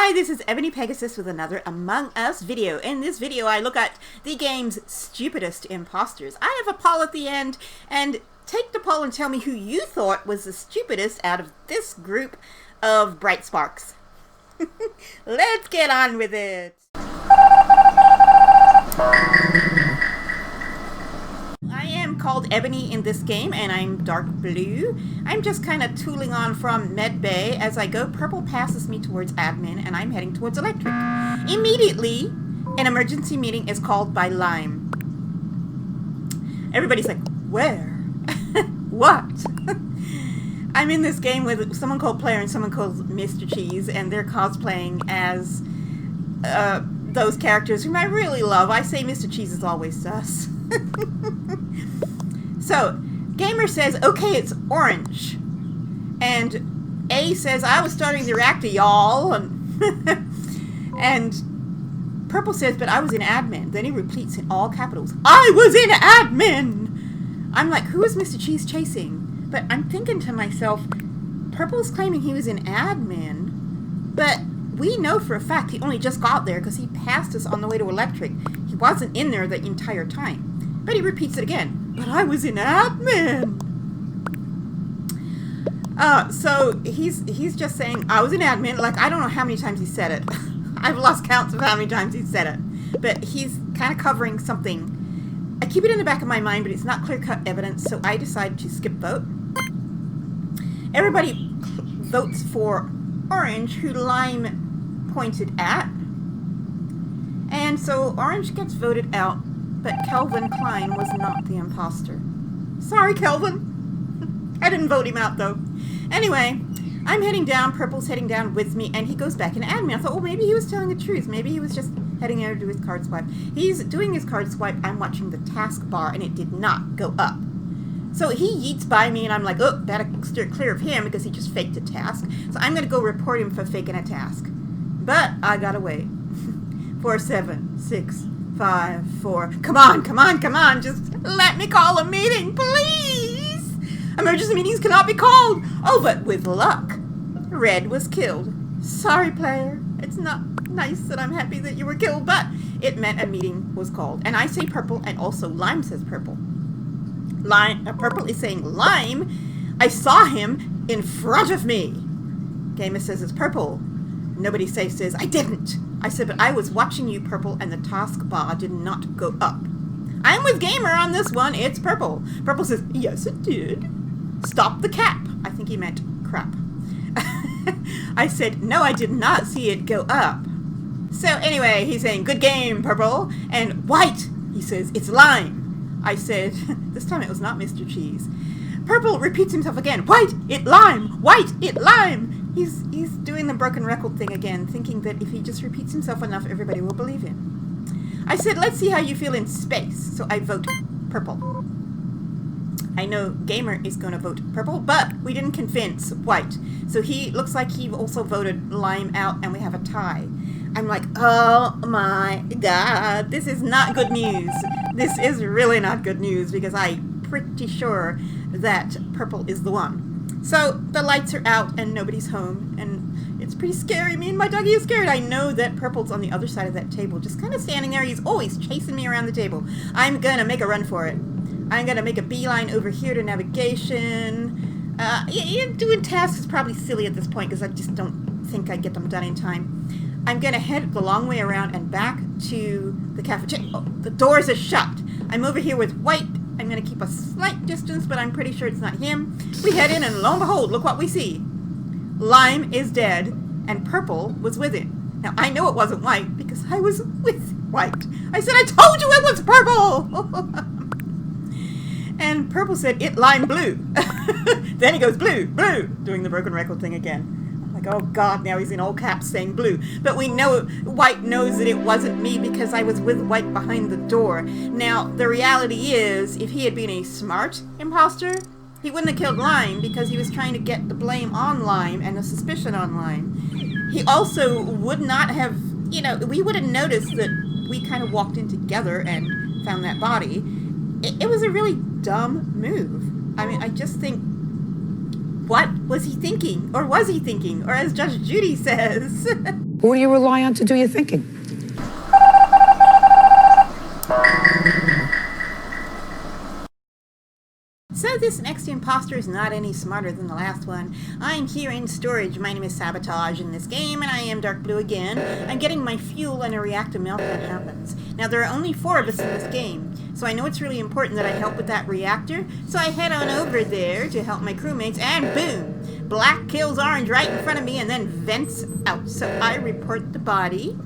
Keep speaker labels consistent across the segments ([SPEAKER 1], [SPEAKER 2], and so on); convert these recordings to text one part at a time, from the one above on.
[SPEAKER 1] Hi, this is Ebony Pegasus with another Among Us video. In this video, I look at the game's stupidest imposters. I have a poll at the end, and take the poll and tell me who you thought was the stupidest out of this group of bright sparks. Let's get on with it. I am called Ebony in this game, and I'm dark blue. I'm just kind of tooling on from Med Bay. As I go, purple passes me towards admin, and I'm heading towards electric. Immediately, an emergency meeting is called by Lime. Everybody's like, where? What? I'm in this game with someone called Player and someone called Mr. Cheese, and they're cosplaying as those characters whom I really love. I say Mr. Cheese is always sus. So, Gamer says, okay, it's orange. And A says, I was starting the reactor, y'all. And Purple says, but I was in admin. Then he repeats in all capitals, I was in admin! I'm like, who is Mr. Cheese chasing? But I'm thinking to myself, Purple's claiming he was in admin, but we know for a fact he only just got there because he passed us on the way to electric. He wasn't in there the entire time. But he repeats it again. But I was in admin. So he's just saying, I was in admin. Like, I don't know how many times he said it. I've lost count of how many times he said it. But he's kind of covering something. I keep it in the back of my mind, but it's not clear-cut evidence, so I decide to skip vote. Everybody votes for Orange, who Lime pointed at. And so Orange gets voted out. But Kelvin Klein was not the imposter. Sorry, Kelvin. I didn't vote him out, though. Anyway, I'm heading down. Purple's heading down with me, and he goes back in admin. I thought, well, maybe he was telling the truth. Maybe he was just heading there to do his card swipe. He's doing his card swipe. I'm watching the task bar, and it did not go up. So he yeets by me, and I'm like, oh, better steer clear of him because he just faked a task. So I'm going to go report him for faking a task. But I got away. 4, 7, 6... 5, 4. Come on. Just let me call a meeting, please. Emergency meetings cannot be called. Oh, but with luck, Red was killed. Sorry, Player. It's not nice that I'm happy that you were killed, but it meant a meeting was called. And I say Purple, and also Lime says Purple. Purple is saying Lime. I saw him in front of me. Gamer says it's Purple. Nobody says, I didn't. I said, but I was watching you, Purple, and the task bar did not go up. I'm with Gamer on this one. It's Purple. Purple says, yes, it did. Stop the cap. I think he meant crap. I said, no, I did not see it go up. So anyway, he's saying, good game, Purple. And White, he says, it's Lime. I said, this time it was not Mr. Cheese. Purple repeats himself again. White, it Lime. White, it Lime. He's doing the broken record thing again, thinking that if he just repeats himself enough, everybody will believe him. I said, let's see how you feel in space. So I vote Purple. I know Gamer is going to vote Purple, but we didn't convince White. So he looks like he also voted Lime out, and we have a tie. I'm like, oh my God, this is not good news. This is really not good news because I'm pretty sure that Purple is the one. So the lights are out and nobody's home, and it's pretty scary. Me and my doggy is scared. I know that Purple's on the other side of that table, just kind of standing there. He's always chasing me around the table. I'm gonna make a run for it. I'm gonna make a beeline over here to navigation. Doing tasks is probably silly at this point because I just don't think I get them done in time. I'm gonna head the long way around and back to the cafeteria. Oh, the doors are shut. I'm over here with White. I'm going to keep a slight distance, but I'm pretty sure it's not him. We head in, and lo and behold, look what we see. Lime is dead, and Purple was with him. Now, I know it wasn't White, because I was with White. I said, I told you it was Purple! And Purple said, it Lime blue. Then he goes, blue, doing the broken record thing again. I'm like, oh God, now he's in all caps saying blue. But we know, White knows that it wasn't me because I was with White behind the door. Now, the reality is, if he had been a smart imposter, he wouldn't have killed Lime because he was trying to get the blame on Lime and the suspicion on Lime. He also would not have, we would have noticed that we kind of walked in together and found that body. It was a really dumb move. I mean, I just think, what was he thinking? Or was he thinking? Or as Judge Judy says...
[SPEAKER 2] Who do you rely on to do your thinking?
[SPEAKER 1] So this next imposter is not any smarter than the last one. I'm here in storage. My name is Sabotage in this game, and I am dark blue again. I'm getting my fuel and a reactor meltdown happens. Now, there are only 4 of us in this game, so I know it's really important that I help with that reactor. So I head on over there to help my crewmates, and boom! Black kills Orange right in front of me and then vents out. So I report the body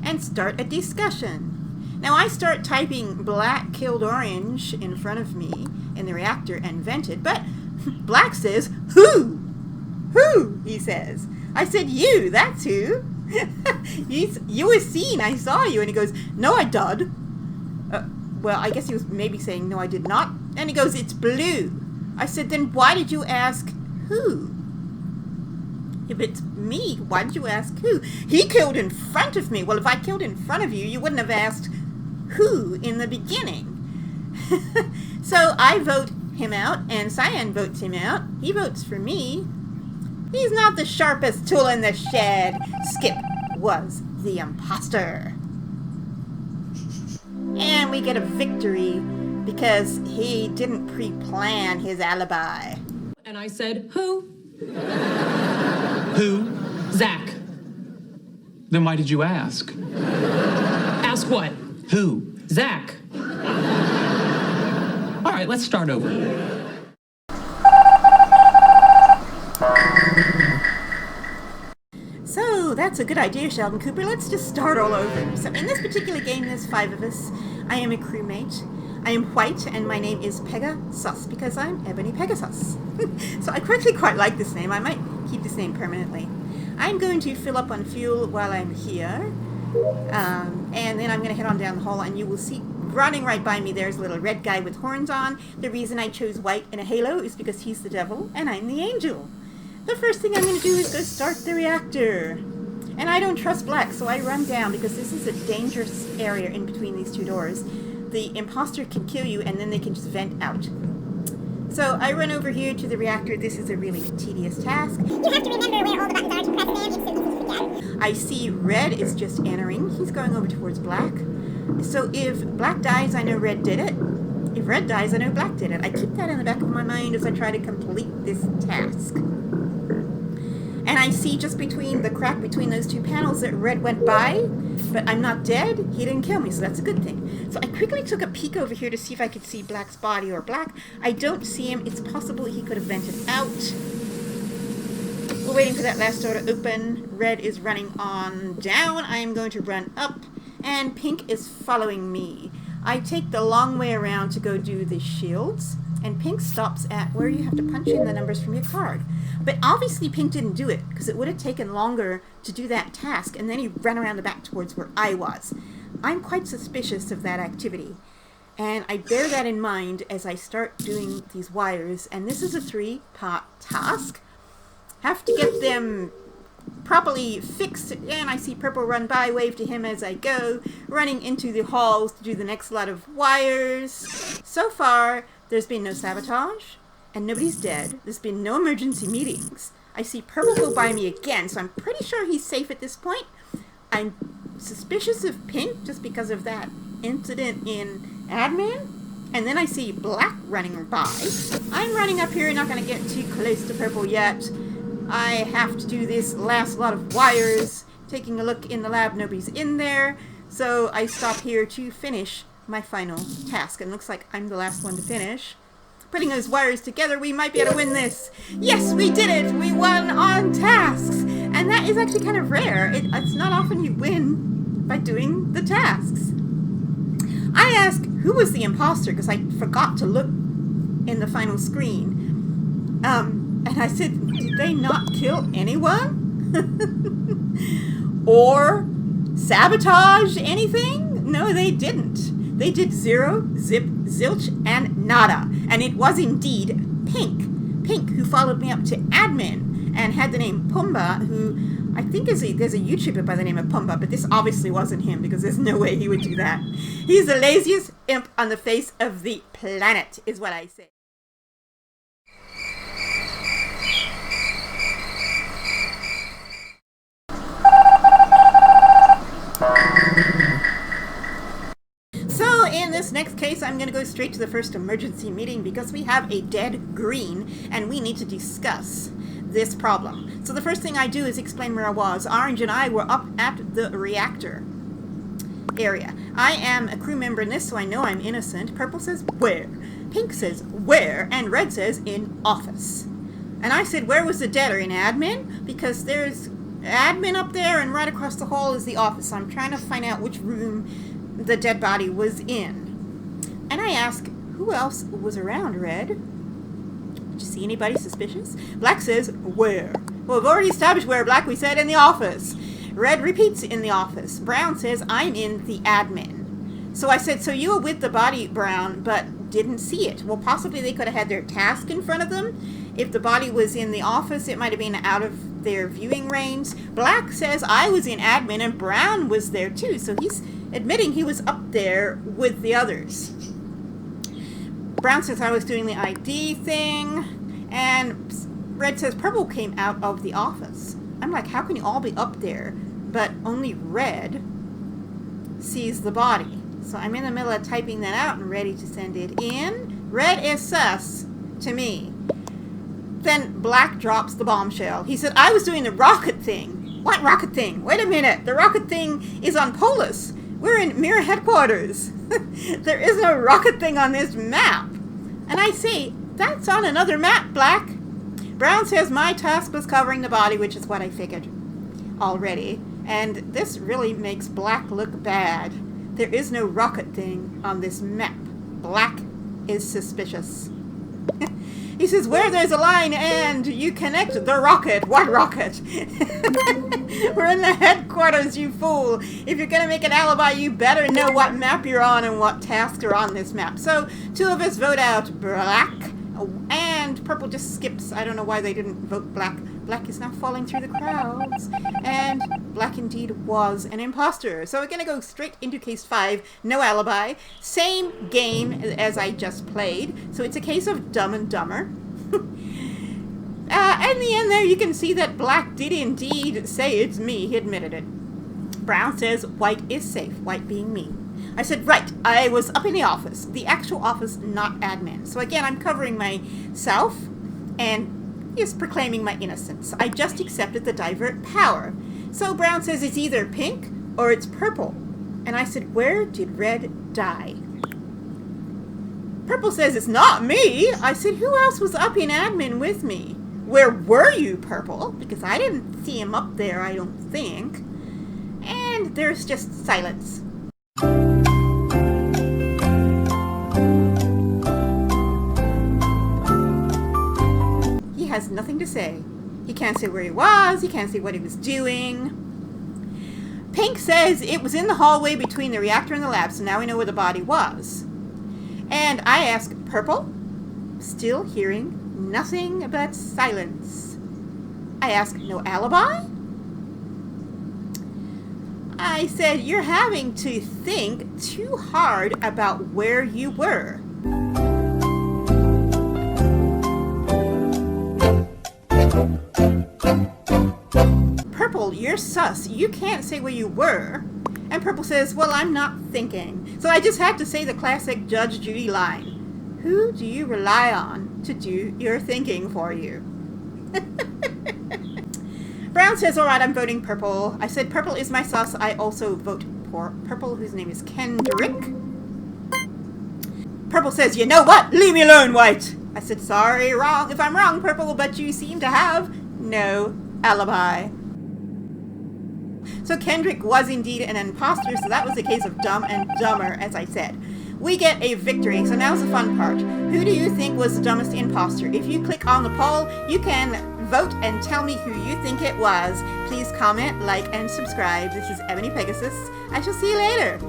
[SPEAKER 1] and start a discussion. Now I start typing Black killed Orange in front of me in the reactor and vented, but Black says, "Who? Who?" he says. I said, "You, that's who." You were seen, I saw you. And he goes, "No, I did." Well, I guess he was maybe saying, "No, I did not." And he goes, "It's blue." I said, "Then why did you ask who? If it's me, why did you ask who? He killed in front of me." Well, if I killed in front of you, you wouldn't have asked who in the beginning. So I vote him out, and Cyan votes him out. He votes for me. He's not the sharpest tool in the shed. Skip was the imposter. And we get a victory because he didn't pre-plan his alibi.
[SPEAKER 3] And I said, "Who?"
[SPEAKER 4] Who?
[SPEAKER 3] Zach.
[SPEAKER 4] Then why did you ask?
[SPEAKER 3] Ask what?
[SPEAKER 4] Who?
[SPEAKER 3] Zach.
[SPEAKER 4] All right, let's start over.
[SPEAKER 1] So that's a good idea, Sheldon Cooper. Let's just start all over. So in this particular game, there's 5 of us. I am a crewmate. I am white, and my name is Pegasus because I'm Ebony Pegasus. So I actually quite like this name. I might keep this name permanently. I'm going to fill up on fuel while I'm here. And then I'm going to head on down the hall, and you will see running right by me there's a little red guy with horns on. The reason I chose white in a halo is because he's the devil and I'm the angel. The first thing I'm going to do is go start the reactor. And I don't trust Black, so I run down because this is a dangerous area in between these 2 doors. The imposter can kill you and then they can just vent out. So I run over here to the reactor. This is a really tedious task.
[SPEAKER 5] You have to remember where all the buttons are to press them. It's so easy to forget.
[SPEAKER 1] I see Red is just entering. He's going over towards Black. So if Black dies, I know Red did it. If Red dies, I know Black did it. I keep that in the back of my mind as I try to complete this task. And I see just between the crack between those 2 panels that Red went by, but I'm not dead. He didn't kill me, so that's a good thing. So I quickly took a peek over here to see if I could see Black's body or Black. I don't see him. It's possible he could have vented out. We're waiting for that last door to open. Red is running on down. I am going to run up, and Pink is following me. I take the long way around to go do the shields, and Pink stops at where you have to punch in the numbers from your card. But obviously Pink didn't do it, because it would have taken longer to do that task, and then he ran around the back towards where I was. I'm quite suspicious of that activity, and I bear that in mind as I start doing these wires, and this is a 3-part task. Have to get them properly fixed, and I see Purple run by, wave to him as I go, running into the halls to do the next lot of wires. So far, there's been no sabotage, and nobody's dead. There's been no emergency meetings. I see Purple go by me again, so I'm pretty sure he's safe at this point. I'm suspicious of Pink just because of that incident in admin. And then I see Black running by. I'm running up here, not going to get too close to Purple yet. I have to do this last lot of wires. Taking a look in the lab, nobody's in there. So I stop here to finish my final task. And it looks like I'm the last one to finish. Putting those wires together, we might be able to win this. Yes, we did it! We won on tasks! And that is actually kind of rare. It's not often you win by doing the tasks. I asked who was the imposter because I forgot to look in the final screen. And I said, did they not kill anyone? Or sabotage anything? No, they didn't. They did 0, zip, zilch, and nada. And it was indeed Pink. Pink, who followed me up to admin and had the name Pumbaa, who I think there's a YouTuber by the name of Pumbaa, but this obviously wasn't him because there's no way he would do that. He's the laziest imp on the face of the planet, is what I say. So in this next case, I'm going to go straight to the first emergency meeting because we have a dead green and we need to discuss this problem. So the first thing I do is explain where I was. Orange and I were up at the reactor area. I am a crew member in this, so I know I'm innocent. Purple says where, pink says where, and red says in office. And I said, where was the deader? In admin? Because there's admin up there and right across the hall is the office. So I'm trying to find out which room the dead body was in. And I ask, who else was around, Red? Did you see anybody suspicious? Black says, where? Well, we've already established where, Black. We said in the office. Red repeats in the office. Brown says, I'm in the admin. So I said, so you were with the body, Brown, but didn't see it. Well, possibly they could have had their task in front of them. If the body was in the office, it might have been out of their viewing range. Black says, I was in admin, and Brown was there too. So he's admitting he was up there with the others. Brown says, I was doing the ID thing. And Red says, Purple came out of the office. I'm like, how can you all be up there? But only Red sees the body. So I'm in the middle of typing that out and ready to send it in. Red is sus to me. Then Black drops the bombshell. He said, I was doing the rocket thing. What rocket thing? Wait a minute. The rocket thing is on Polis. We're in Mirror headquarters. There is no rocket thing on this map. And I say, that's on another map, Black. Brown says my task was covering the body, which is what I figured already. And this really makes Black look bad. There is no rocket thing on this map. Black is suspicious. He says, where there's a line and you connect the rocket. What rocket? We're in the headquarters, you fool. If you're going to make an alibi, you better know what map you're on and what tasks are on this map. So 2 of us vote out Black, and Purple just skips. I don't know why they didn't vote Black. Black is now falling through the crowds. And Black indeed was an imposter. So we're going to go straight into case 5, no alibi. Same game as I just played. So it's a case of Dumb and Dumber. In the end there, you can see that Black did indeed say it's me. He admitted it. Brown says White is safe, White being me. I said, right, I was up in the office. The actual office, not admin. So again, I'm covering myself and is proclaiming my innocence. I just accepted the divert power. So Brown says it's either pink or it's purple. And I said, where did Red die? Purple says it's not me. I said, who else was up in admin with me? Where were you, Purple? Because I didn't see him up there, I don't think. And there's just silence. He has nothing to say. He can't say where he was. He can't say what he was doing. Pink says it was in the hallway between the reactor and the lab, so now we know where the body was. And I ask Purple, still hearing nothing but silence. I ask, no alibi? I said, you're having to think too hard about where you were. Purple, you're sus. You can't say where you were. And Purple says, well, I'm not thinking. So I just had to say the classic Judge Judy line. Who do you rely on to do your thinking for you? Brown says, all right, I'm voting Purple. I said, Purple is my sus. I also vote for Purple, whose name is Kendrick. Purple says, you know what? Leave me alone, White. I said, sorry, wrong. If I'm wrong, Purple, but you seem to have no alibi. So Kendrick was indeed an imposter, so that was a case of Dumb and Dumber, as I said. We get a victory, so now's the fun part. Who do you think was the dumbest imposter? If you click on the poll, you can vote and tell me who you think it was. Please comment, like, and subscribe. This is Ebony Pegasus. I shall see you later.